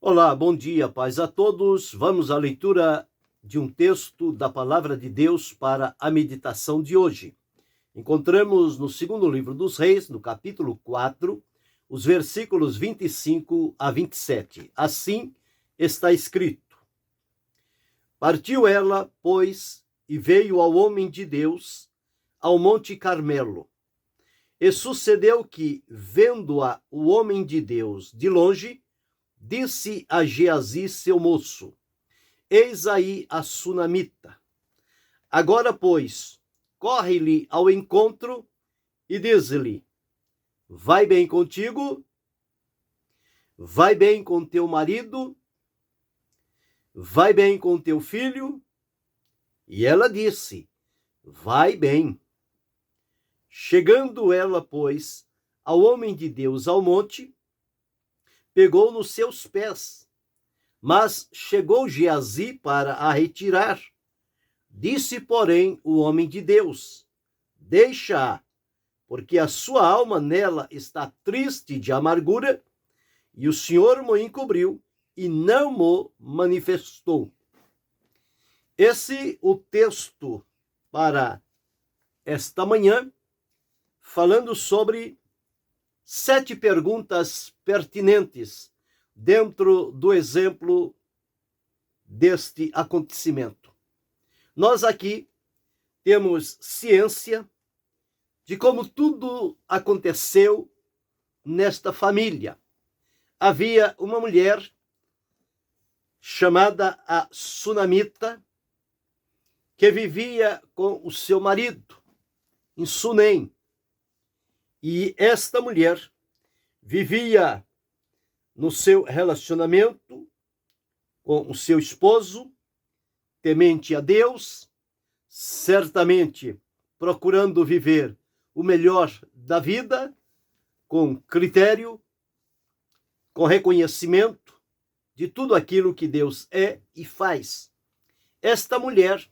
Olá, bom dia, paz a todos. Vamos à leitura de um texto da Palavra de Deus para a meditação de hoje. Encontramos no segundo livro dos Reis, no capítulo 4, os versículos 25 a 27. Assim está escrito: Partiu ela, pois, e veio ao homem de Deus ao Monte Carmelo. E sucedeu que, vendo-a o homem de Deus de longe, disse a Geazi, seu moço: Eis aí a sunamita. Agora, pois, corre-lhe ao encontro e diz-lhe: Vai bem contigo? Vai bem com teu marido? Vai bem com teu filho? E ela disse: Vai bem. Chegando ela, pois, ao homem de Deus ao monte, pegou nos seus pés. Mas chegou Geazi para a retirar. Disse, porém, o homem de Deus: Deixa-a, porque a sua alma nela está triste de amargura, e o Senhor mo encobriu e não mo manifestou. Esse o texto para esta manhã, falando sobre 7 perguntas pertinentes dentro do exemplo deste acontecimento. Nós aqui temos ciência de como tudo aconteceu nesta família. Havia uma mulher chamada a Sunamita, que vivia com o seu marido em Sunem. E esta mulher vivia no seu relacionamento com o seu esposo, temente a Deus, certamente procurando viver o melhor da vida, com critério, com reconhecimento de tudo aquilo que Deus é e faz. Esta mulher,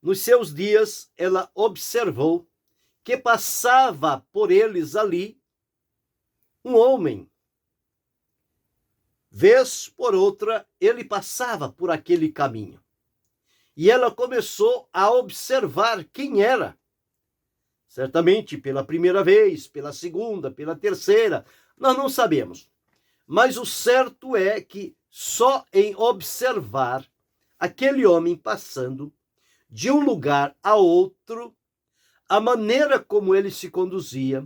nos seus dias, ela observou que passava por eles ali um homem. Vez por outra, ele passava por aquele caminho. E ela começou a observar quem era. Certamente pela primeira vez, pela segunda, pela terceira, nós não sabemos. Mas o certo é que só em observar aquele homem passando de um lugar a outro, a maneira como ele se conduzia,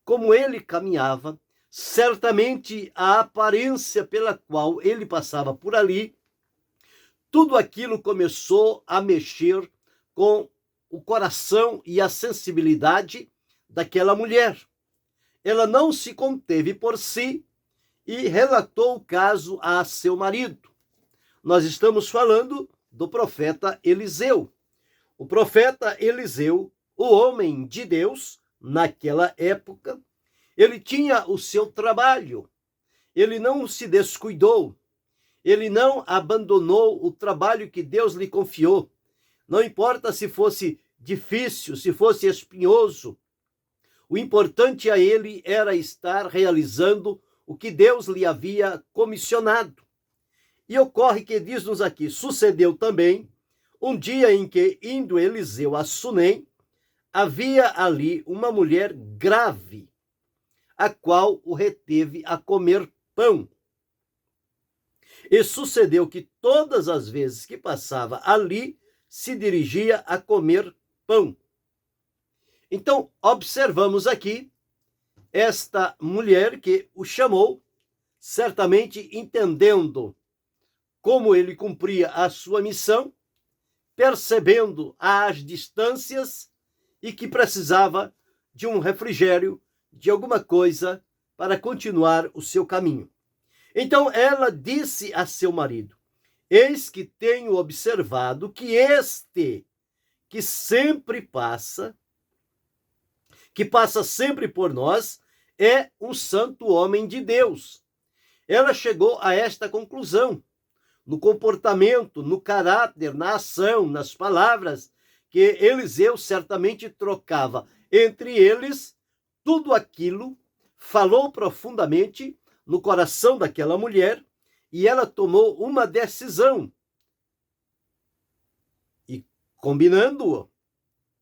como ele caminhava, certamente a aparência pela qual ele passava por ali, tudo aquilo começou a mexer com o coração e a sensibilidade daquela mulher. Ela não se conteve por si e relatou o caso a seu marido. Nós estamos falando do profeta Eliseu. O profeta Eliseu, o homem de Deus, naquela época, ele tinha o seu trabalho, ele não se descuidou, ele não abandonou o trabalho que Deus lhe confiou. Não importa se fosse difícil, se fosse espinhoso, o importante a ele era estar realizando o que Deus lhe havia comissionado. E ocorre que diz-nos aqui: sucedeu também um dia em que, indo Eliseu a Sunem, havia ali uma mulher grave, a qual o reteve a comer pão. E sucedeu que todas as vezes que passava ali, se dirigia a comer pão. Então, observamos aqui esta mulher que o chamou, certamente entendendo como ele cumpria a sua missão, percebendo as distâncias e que precisava de um refrigério, de alguma coisa para continuar o seu caminho. Então ela disse a seu marido: Eis que tenho observado que este, que sempre passa, que passa sempre por nós, é um santo homem de Deus. Ela chegou a esta conclusão, no comportamento, no caráter, na ação, nas palavras, que Eliseu certamente trocava entre eles. Tudo aquilo falou profundamente no coração daquela mulher, e ela tomou uma decisão. E combinando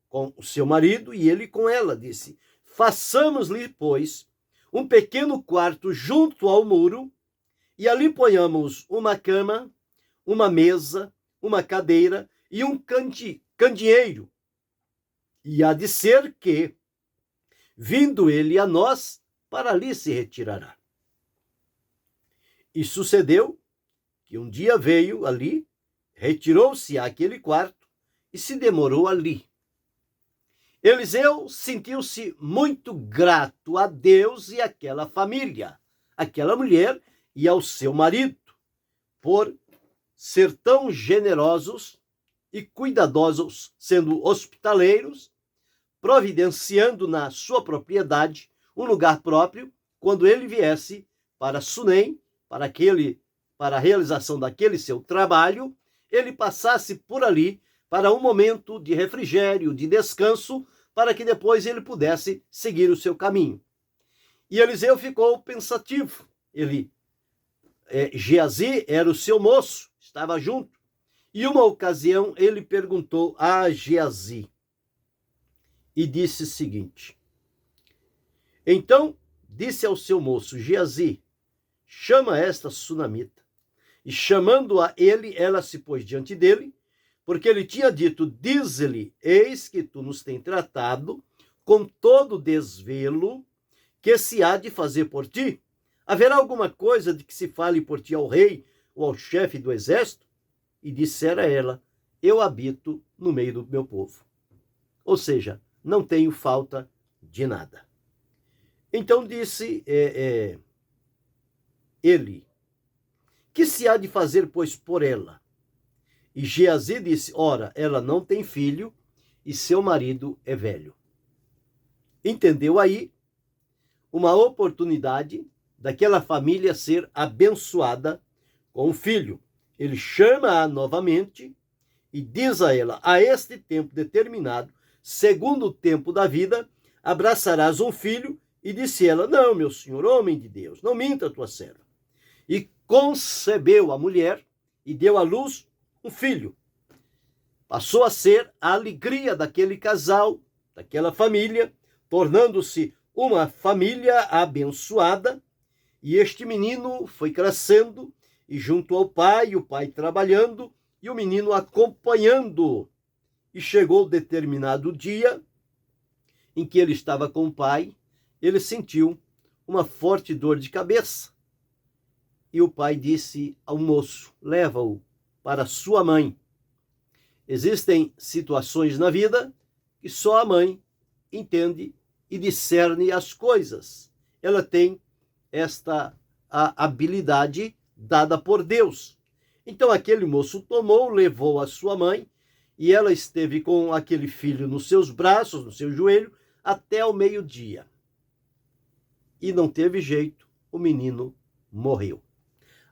com o seu marido e ele com ela, disse: façamos-lhe, pois, um pequeno quarto junto ao muro, e ali ponhamos uma cama, uma mesa, uma cadeira e um candeeiro. E há de ser que, vindo ele a nós, para ali se retirará. E sucedeu que um dia veio ali, retirou-se àquele quarto e se demorou ali. Eliseu sentiu-se muito grato a Deus e àquela família, àquela mulher e ao seu marido, por ser tão generosos e cuidadosos, sendo hospitaleiros, providenciando na sua propriedade um lugar próprio, quando ele viesse para Sunem, para a realização daquele seu trabalho, ele passasse por ali para um momento de refrigério, de descanso, para que depois ele pudesse seguir o seu caminho. E Eliseu ficou pensativo. Geazi era o seu moço, estava junto. E uma ocasião ele perguntou a Geazi e disse o seguinte: então disse ao seu moço: Geazi, chama esta sunamita. E chamando-a ele, ela se pôs diante dele, porque ele tinha dito: diz-lhe, eis que tu nos tem tratado com todo desvelo que se há de fazer por ti. Haverá alguma coisa de que se fale por ti ao rei ou ao chefe do exército? E dissera ela: eu habito no meio do meu povo. Ou seja, não tenho falta de nada. Então disse ele: que se há de fazer, pois, por ela? E Geazi disse: ora, ela não tem filho e seu marido é velho. Entendeu aí uma oportunidade daquela família ser abençoada com um filho. Ele chama-a novamente e diz a ela: a este tempo determinado, segundo o tempo da vida, abraçarás um filho. E disse ela: não, meu senhor, homem de Deus, não minta a tua serva. E concebeu a mulher e deu à luz um filho. Passou a ser a alegria daquele casal, daquela família, tornando-se uma família abençoada. E este menino foi crescendo, e junto ao pai, o pai trabalhando, e o menino acompanhando. E chegou determinado dia em que ele estava com o pai, ele sentiu uma forte dor de cabeça. E o pai disse ao moço: leva-o para sua mãe. Existem situações na vida que só a mãe entende e discerne as coisas. Ela tem esta habilidade dada por Deus. Então aquele moço tomou, levou a sua mãe, e ela esteve com aquele filho nos seus braços, no seu joelho, até o meio-dia. E não teve jeito, o menino morreu.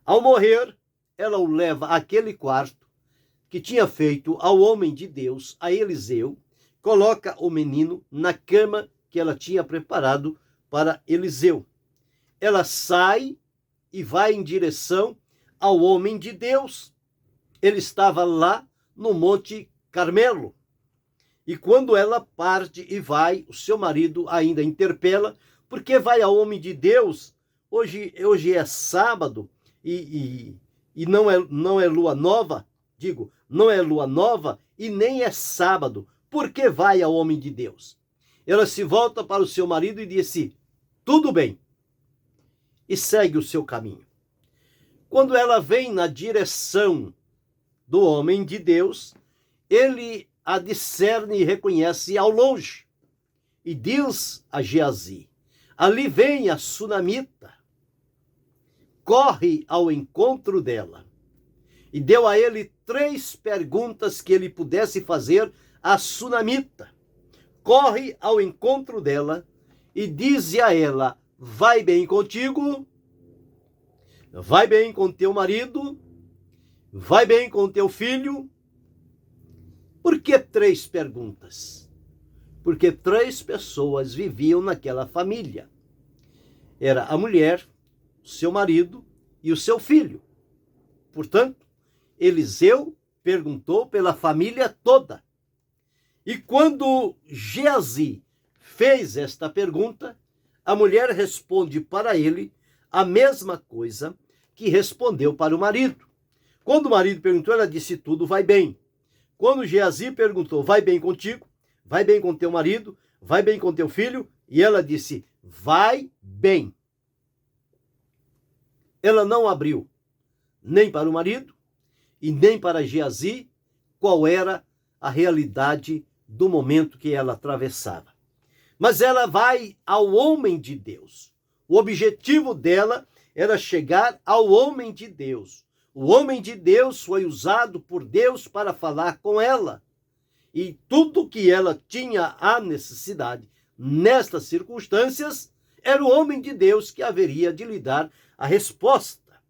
Ao morrer, ela o leva àquele quarto que tinha feito ao homem de Deus, a Eliseu, coloca o menino na cama que ela tinha preparado para Eliseu. Ela sai e vai em direção ao homem de Deus. Ele estava lá no Monte Carmelo. E quando ela parte e vai, o seu marido ainda interpela: por que vai ao homem de Deus? Hoje é sábado e não é lua nova, não é lua nova e nem é sábado. Por que vai ao homem de Deus? Ela se volta para o seu marido e disse: tudo bem. E segue o seu caminho. Quando ela vem na direção do homem de Deus, ele a discerne e reconhece ao longe. E diz a Geazi: ali vem a sunamita. Corre ao encontro dela. E deu a ele 3 perguntas que ele pudesse fazer à sunamita. Corre ao encontro dela e diz a ela: vai bem contigo? Vai bem com teu marido? Vai bem com teu filho? Por que 3 perguntas? Porque 3 pessoas viviam naquela família. Era a mulher, o seu marido e o seu filho. Portanto, Eliseu perguntou pela família toda. E quando Geazi fez esta pergunta, a mulher responde para ele a mesma coisa que respondeu para o marido. Quando o marido perguntou, ela disse: tudo vai bem. Quando Geazi perguntou: vai bem contigo? Vai bem com teu marido? Vai bem com teu filho? E ela disse: vai bem. Ela não abriu nem para o marido e nem para Geazi qual era a realidade do momento que ela atravessava. Mas ela vai ao homem de Deus. O objetivo dela era chegar ao homem de Deus. O homem de Deus foi usado por Deus para falar com ela. E tudo que ela tinha a necessidade nestas circunstâncias era o homem de Deus que haveria de lhe dar a resposta.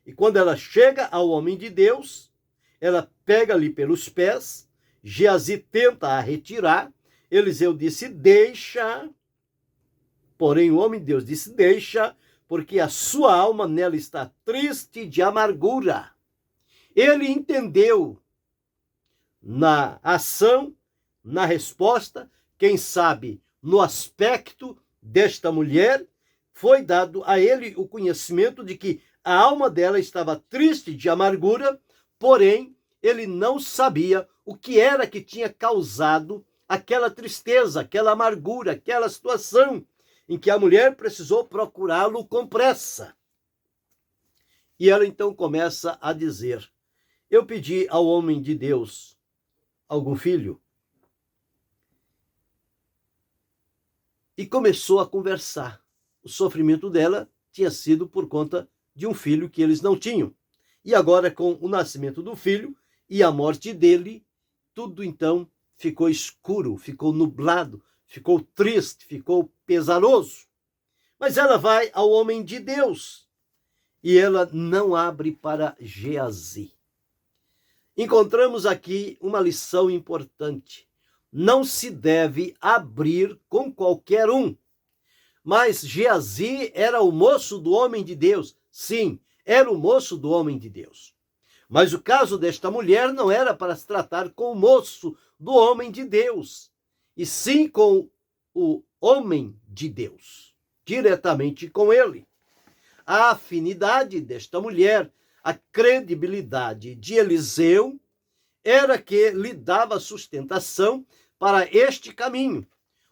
E quando ela chega ao homem de Deus, ela pega-lhe pelos pés, Geazi tenta a retirar, Eliseu disse: deixa. Porém, o homem de Deus disse: deixa, porque a sua alma nela está triste de amargura. Ele entendeu na ação, na resposta, quem sabe no aspecto desta mulher, foi dado a ele o conhecimento de que a alma dela estava triste de amargura, porém, ele não sabia o que era que tinha causado aquela tristeza, aquela amargura, aquela situação em que a mulher precisou procurá-lo com pressa. E ela então começa a dizer: eu pedi ao homem de Deus algum filho. E começou a conversar. O sofrimento dela tinha sido por conta de um filho que eles não tinham. E agora, com o nascimento do filho e a morte dele, tudo então ficou escuro, ficou nublado, ficou triste, ficou pesaroso. Mas ela vai ao homem de Deus e ela não abre para Geazi. Encontramos aqui uma lição importante. Não se deve abrir com qualquer um. Mas Geazi era o moço do homem de Deus. Sim, era o moço do homem de Deus. Mas o caso desta mulher não era para se tratar com o moço do homem de Deus, e sim com o homem de Deus, diretamente com ele. A afinidade desta mulher, a credibilidade de Eliseu, era que lhe dava sustentação para este caminho.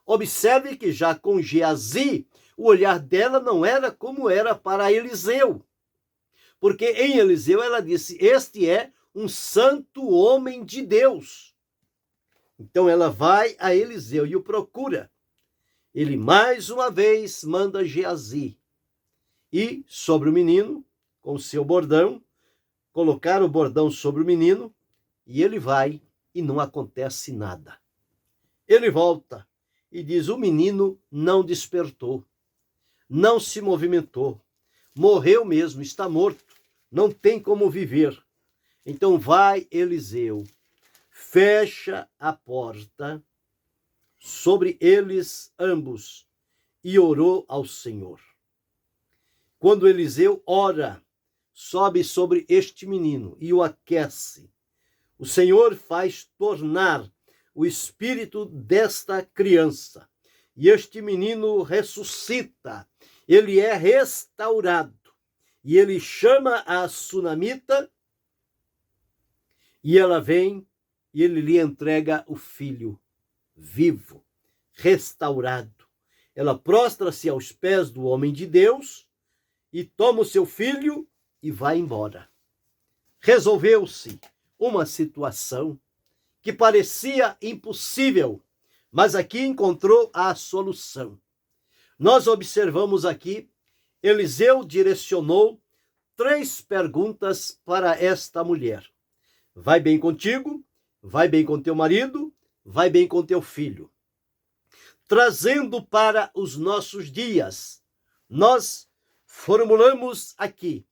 Observe que já com Geazi, o olhar dela não era como era para Eliseu. Porque em Eliseu ela disse: este é um santo homem de Deus. Então ela vai a Eliseu e o procura. Ele mais uma vez manda Geazi ir sobre o menino, com o seu bordão, colocar o bordão sobre o menino, e ele vai e não acontece nada. Ele volta e diz: o menino não despertou, não se movimentou, morreu mesmo, está morto, não tem como viver. Então vai Eliseu, fecha a porta sobre eles ambos e orou ao Senhor. Quando Eliseu ora, sobe sobre este menino e o aquece. O Senhor faz tornar o espírito desta criança. E este menino ressuscita. Ele é restaurado. E ele chama a sunamita. E ela vem e ele lhe entrega o filho vivo, restaurado. Ela prostra-se aos pés do homem de Deus e toma o seu filho e vai embora. Resolveu-se uma situação que parecia impossível, mas aqui encontrou a solução. Nós observamos aqui, Eliseu direcionou 3 perguntas para esta mulher. Vai bem contigo? Vai bem com teu marido? Vai bem com teu filho? Trazendo para os nossos dias, nós formulamos aqui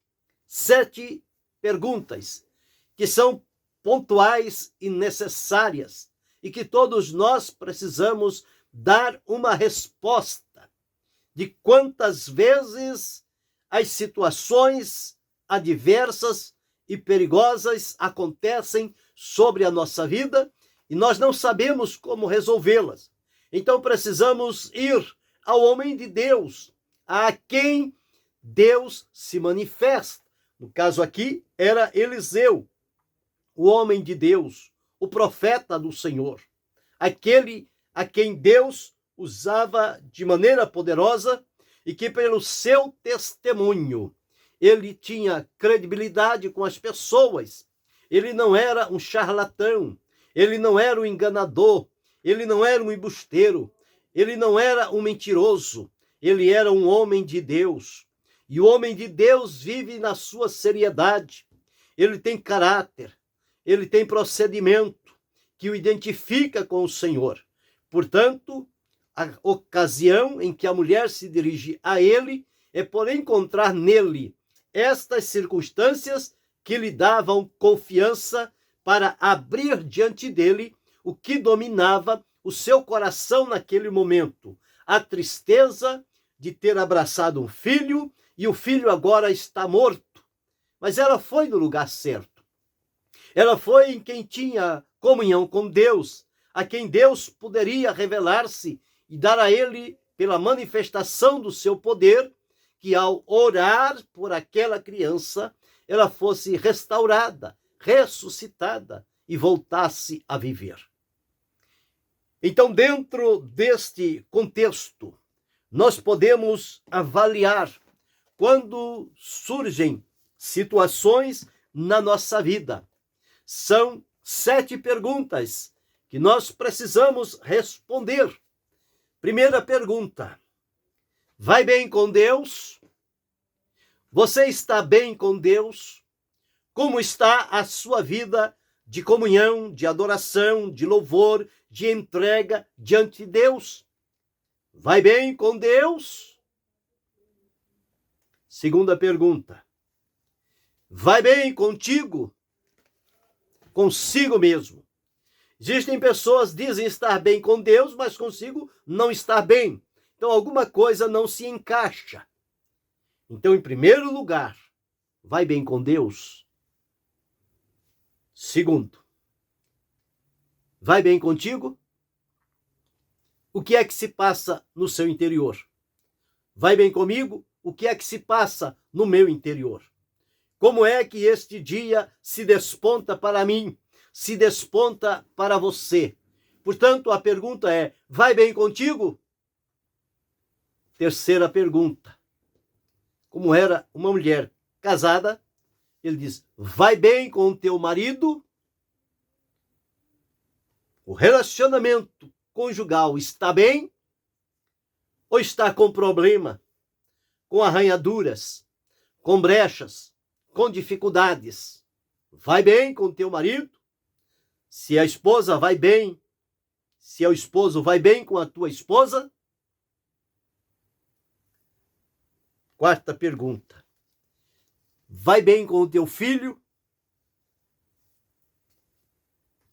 7 perguntas que são pontuais e necessárias e que todos nós precisamos dar uma resposta de quantas vezes as situações adversas e perigosas acontecem sobre a nossa vida e nós não sabemos como resolvê-las. Então precisamos ir ao homem de Deus, a quem Deus se manifesta. No caso aqui era Eliseu, o homem de Deus, o profeta do Senhor, aquele a quem Deus usava de maneira poderosa e que pelo seu testemunho ele tinha credibilidade com as pessoas. Ele não era um charlatão, ele não era um enganador, ele não era um embusteiro, ele não era um mentiroso, ele era um homem de Deus. E o homem de Deus vive na sua seriedade, ele tem caráter, ele tem procedimento que o identifica com o Senhor. Portanto, a ocasião em que a mulher se dirige a ele é por encontrar nele estas circunstâncias que lhe davam confiança para abrir diante dele o que dominava o seu coração naquele momento. A tristeza de ter abraçado um filho e o filho agora está morto. Mas ela foi no lugar certo. Ela foi em quem tinha comunhão com Deus, a quem Deus poderia revelar-se e dar a ele, pela manifestação do seu poder, que ao orar por aquela criança, ela fosse restaurada, ressuscitada e voltasse a viver. Então, dentro deste contexto, nós podemos avaliar quando surgem situações na nossa vida. São 7 perguntas que nós precisamos responder. Primeira pergunta: vai bem com Deus? Você está bem com Deus? Como está a sua vida de comunhão, de adoração, de louvor, de entrega diante de Deus? Vai bem com Deus? Segunda pergunta: vai bem contigo? Consigo mesmo? Existem pessoas que dizem estar bem com Deus, mas consigo não estar bem. Então alguma coisa não se encaixa. Então, em primeiro lugar, vai bem com Deus? Segundo, vai bem contigo? O que é que se passa no seu interior? Vai bem comigo? O que é que se passa no meu interior? Como é que este dia se desponta para mim, se desponta para você? Portanto, a pergunta é: vai bem contigo? Terceira pergunta: como era uma mulher casada, ele diz: vai bem com o teu marido? O relacionamento conjugal está bem? Ou está com problema, com arranhaduras, com brechas, com dificuldades? Vai bem com o teu marido? Se a esposa vai bem, se o esposo vai bem com a tua esposa? Quarta pergunta: vai bem com o teu filho?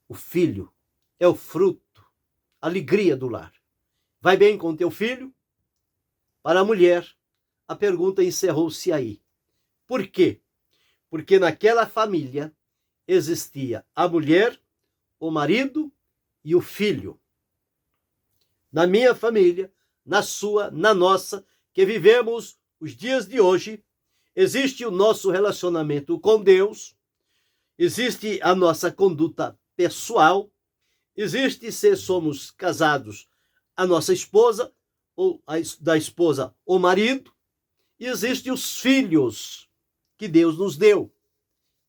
O filho é o fruto, a alegria do lar. Vai bem com o teu filho? Para a mulher, a pergunta encerrou-se aí. Por quê? Porque naquela família existia a mulher, o marido e o filho. Na minha família, na sua, na nossa, que vivemos os dias de hoje, existe o nosso relacionamento com Deus, existe a nossa conduta pessoal, existe, se somos casados, a nossa esposa, ou da esposa o marido, e existem os filhos que Deus nos deu,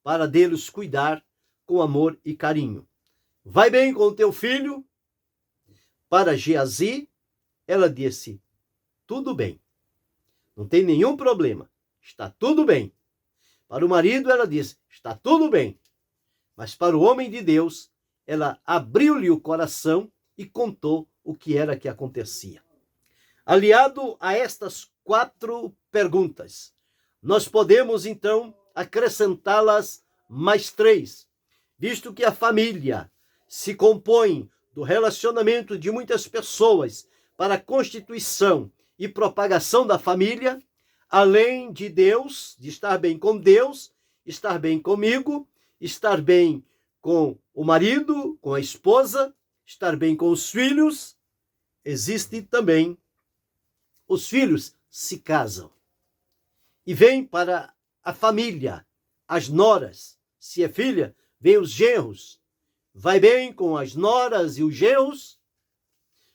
para deles cuidar com amor e carinho. Vai bem com o teu filho? Para Geazi, ela disse: tudo bem. Não tem nenhum problema. Está tudo bem. Para o marido, ela disse: está tudo bem. Mas para o homem de Deus, ela abriu-lhe o coração e contou o que era que acontecia. Aliado a estas 4 perguntas, nós podemos, então, acrescentá-las mais 3, visto que a família se compõe do relacionamento de muitas pessoas para a constituição e propagação da família. Além de Deus, de estar bem com Deus, estar bem comigo, estar bem com o marido, com a esposa, estar bem com os filhos. Existe também os filhos se casam e vêm para a família, as noras. Se é filha, vem os genros. Vai bem com as noras e os genros?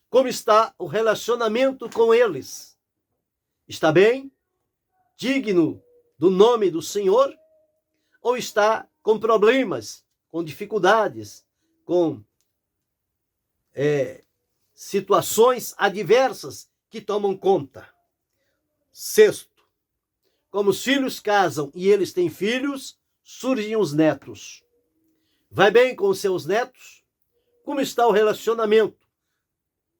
Como está o relacionamento com eles? Está bem? Digno do nome do Senhor? Ou está com problemas, com dificuldades, com situações adversas que tomam conta? Sexto, como os filhos casam e eles têm filhos, surgem os netos. Vai bem com os seus netos? Como está o relacionamento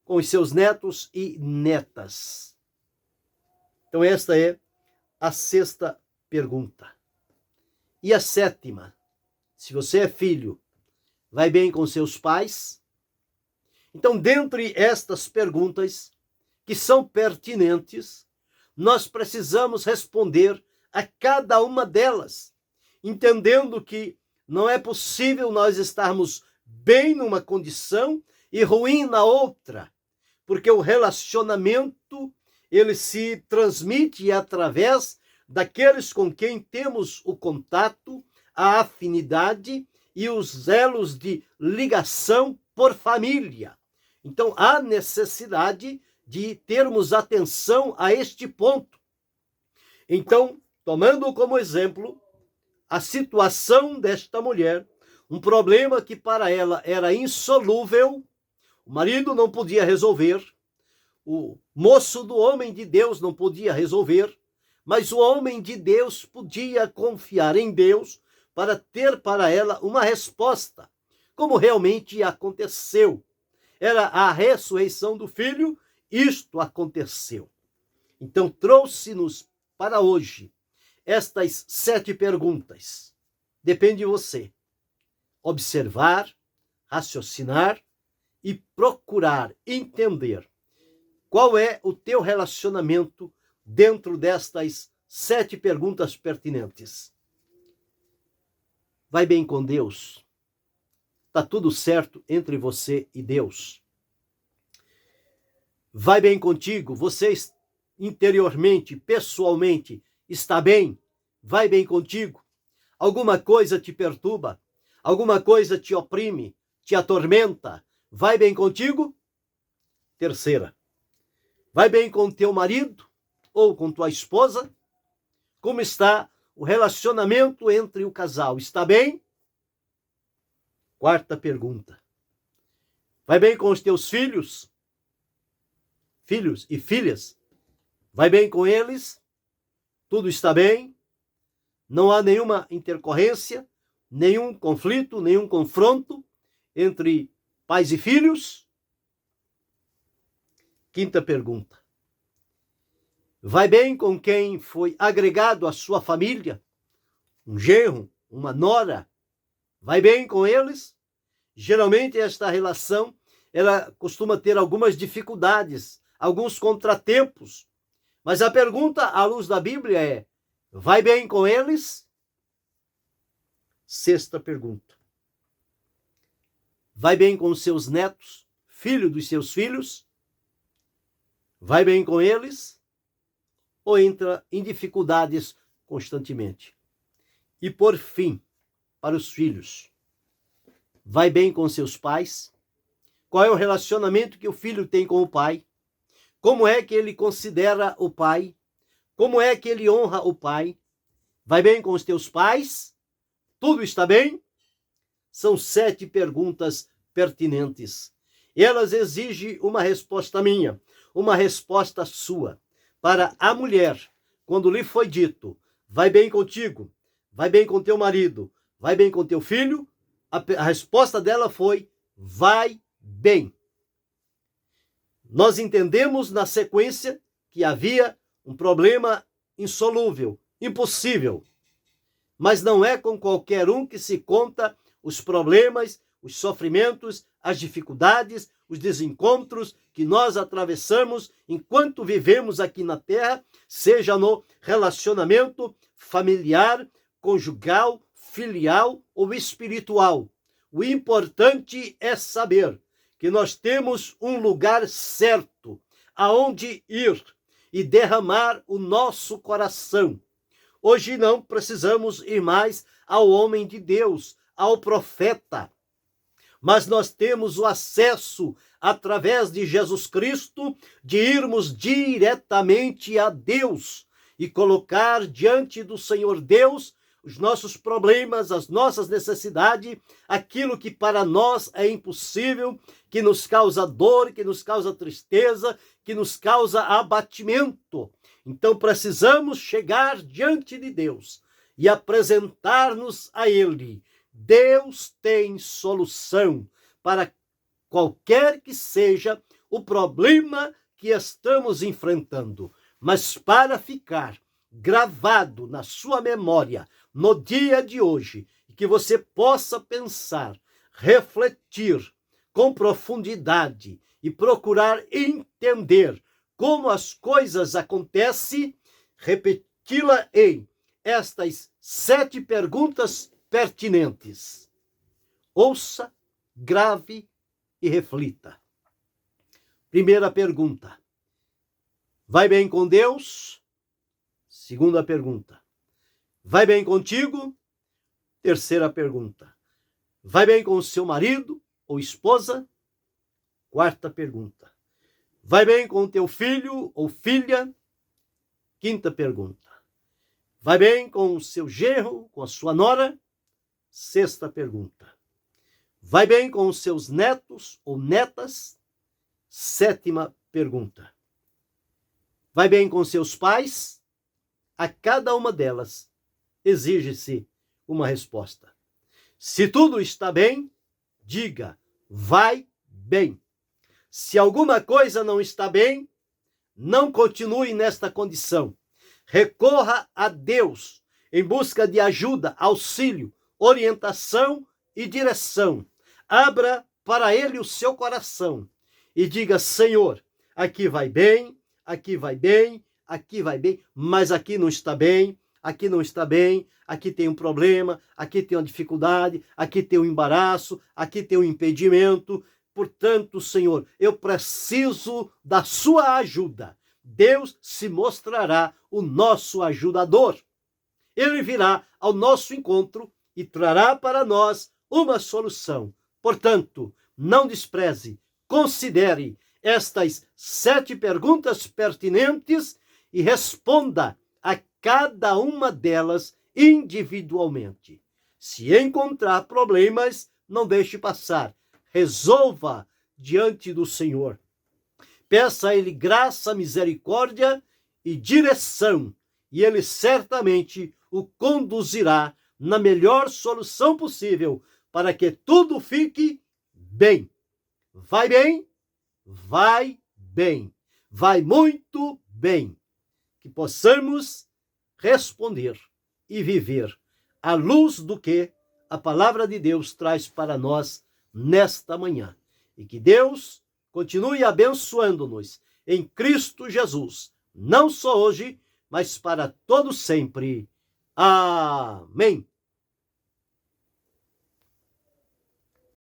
com os seus netos e netas? Então esta é a sexta pergunta. E a sétima, se você é filho, vai bem com seus pais? Então, dentre estas perguntas, que são pertinentes, nós precisamos responder a cada uma delas, entendendo que não é possível nós estarmos bem numa condição e ruim na outra, porque o relacionamento, ele se transmite através daqueles com quem temos o contato, a afinidade e os elos de ligação por família. Então, há necessidade de termos atenção a este ponto. Então, tomando como exemplo a situação desta mulher, um problema que para ela era insolúvel, o marido não podia resolver, o moço do homem de Deus não podia resolver, mas o homem de Deus podia confiar em Deus para ter para ela uma resposta, como realmente aconteceu. Era a ressurreição do filho, isto aconteceu. Então trouxe-nos para hoje estas 7 perguntas. Depende de você observar, raciocinar e procurar entender qual é o teu relacionamento dentro destas 7 perguntas pertinentes. Vai bem com Deus? Está tudo certo entre você e Deus? Vai bem contigo? Você interiormente, pessoalmente, está bem? Vai bem contigo? Alguma coisa te perturba? Alguma coisa te oprime? Te atormenta? Vai bem contigo? Terceira, vai bem com teu marido ou com tua esposa? Como está o relacionamento entre o casal? Está bem? Quarta pergunta, vai bem com os teus filhos? Filhos e filhas? Vai bem com eles? Tudo está bem? Não há nenhuma intercorrência, nenhum conflito, nenhum confronto entre pais e filhos? Quinta pergunta, vai bem com quem foi agregado à sua família? Um genro, uma nora? Vai bem com eles? Geralmente esta relação, ela costuma ter algumas dificuldades, alguns contratempos. Mas a pergunta à luz da Bíblia é, vai bem com eles? Sexta pergunta, vai bem com os seus netos, filho dos seus filhos? Vai bem com eles? Ou entra em dificuldades constantemente? E por fim, para os filhos, vai bem com seus pais? Qual é o relacionamento que o filho tem com o pai? Como é que ele considera o pai? Como é que ele honra o pai? Vai bem com os teus pais? Tudo está bem? São 7 perguntas pertinentes. Elas exigem uma resposta minha, uma resposta sua. Para a mulher, quando lhe foi dito, vai bem contigo, vai bem com teu marido, vai bem com teu filho, a resposta dela foi, vai bem. Nós entendemos na sequência que havia um problema insolúvel, impossível. Mas não é com qualquer um que se conta os problemas, os sofrimentos, as dificuldades, os desencontros que nós atravessamos enquanto vivemos aqui na Terra, seja no relacionamento familiar, conjugal, filial ou espiritual. O importante é saber que nós temos um lugar certo aonde ir e derramar o nosso coração. Hoje não precisamos ir mais ao homem de Deus, ao profeta, mas nós temos o acesso, através de Jesus Cristo, de irmos diretamente a Deus e colocar diante do Senhor Deus os nossos problemas, as nossas necessidades, aquilo que para nós é impossível, que nos causa dor, que nos causa tristeza, que nos causa abatimento. Então precisamos chegar diante de Deus e apresentar-nos a Ele. Deus tem solução para qualquer que seja o problema que estamos enfrentando. Mas para ficar gravado na sua memória no dia de hoje, que você possa pensar, refletir com profundidade e procurar entender como as coisas acontecem, repeti-la em estas 7 perguntas pertinentes. Ouça, grave e reflita. Primeira pergunta: vai bem com Deus? Segunda pergunta: vai bem contigo? Terceira pergunta: vai bem com o seu marido ou esposa? Quarta pergunta: vai bem com o teu filho ou filha? Quinta pergunta: vai bem com o seu genro, com a sua nora? Sexta pergunta: vai bem com os seus netos ou netas? Sétima pergunta: vai bem com seus pais? A cada uma delas exige-se uma resposta. Se tudo está bem, diga: vai bem. Se alguma coisa não está bem, não continue nesta condição. Recorra a Deus em busca de ajuda, auxílio, orientação e direção. Abra para Ele o seu coração e diga: Senhor, aqui vai bem, aqui vai bem, aqui vai bem, mas aqui não está bem, aqui não está bem, aqui tem um problema, aqui tem uma dificuldade, aqui tem um embaraço, aqui tem um impedimento. Portanto, Senhor, eu preciso da sua ajuda. Deus se mostrará o nosso ajudador. Ele virá ao nosso encontro e trará para nós uma solução. Portanto, não despreze, considere estas 7 perguntas pertinentes e responda a cada uma delas individualmente. Se encontrar problemas, não deixe passar. Resolva diante do Senhor. Peça a Ele graça, misericórdia e direção, e Ele certamente o conduzirá na melhor solução possível para que tudo fique bem. Vai bem? Vai bem. Vai muito bem. Que possamos responder e viver à luz do que a palavra de Deus traz para nós nesta manhã. E que Deus continue abençoando-nos em Cristo Jesus, não só hoje, mas para todo sempre. Amém.